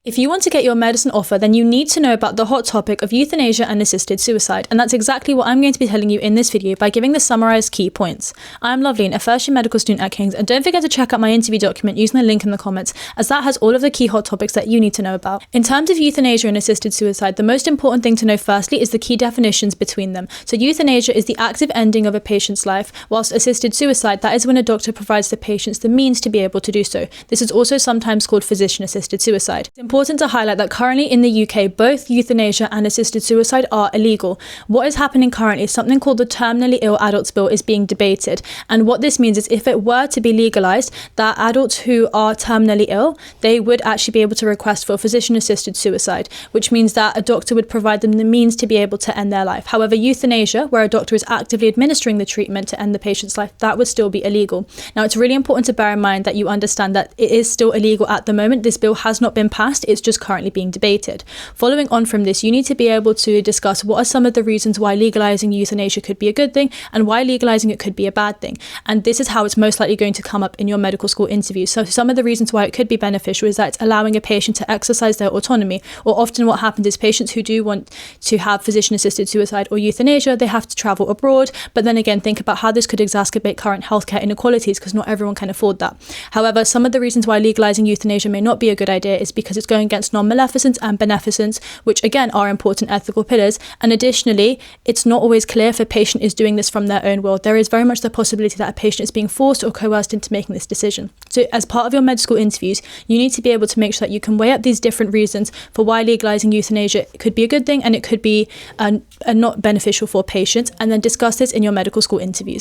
If you want to get your medicine offer, then you need to know about the hot topic of euthanasia and assisted suicide, and that's exactly what I'm going to be telling you in this video by giving the summarised key points. I'm Loveleen, a first-year medical student at King's, and don't forget to check out my interview document using the link in the comments, as that has all of the key hot topics that you need to know about. In terms of euthanasia and assisted suicide, the most important thing to know firstly is the key definitions between them. So euthanasia is the active ending of a patient's life, whilst assisted suicide, that is when a doctor provides the patients the means to be able to do so. This is also sometimes called physician-assisted suicide. It's important to highlight that currently in the UK, both euthanasia and assisted suicide are illegal. What is happening currently is something called the Terminally Ill Adults Bill is being debated. And what this means is if it were to be legalised, that adults who are terminally ill, they would actually be able to request for physician-assisted suicide, which means that a doctor would provide them the means to be able to end their life. However, euthanasia, where a doctor is actively administering the treatment to end the patient's life, that would still be illegal. Now, it's really important to bear in mind that you understand that it is still illegal at the moment. This bill has not been passed. It's just currently being debated. Following on from this, you need to be able to discuss what are some of the reasons why legalizing euthanasia could be a good thing and why legalizing it could be a bad thing. And this is how it's most likely going to come up in your medical school interview. So some of the reasons why it could be beneficial is that it's allowing a patient to exercise their autonomy, or often what happens is patients who do want to have physician-assisted suicide or euthanasia, they have to travel abroad. But then again, think about how this could exacerbate current healthcare inequalities because not everyone can afford that. However, some of the reasons why legalizing euthanasia may not be a good idea is because it's going against non-maleficence and beneficence, which again are important ethical pillars. And additionally, it's not always clear if a patient is doing this from their own will. There is very much the possibility that a patient is being forced or coerced into making this decision. So as part of your med school interviews, you need to be able to make sure that you can weigh up these different reasons for why legalizing euthanasia could be a good thing and it could be not beneficial for patients, and then discuss this in your medical school interviews.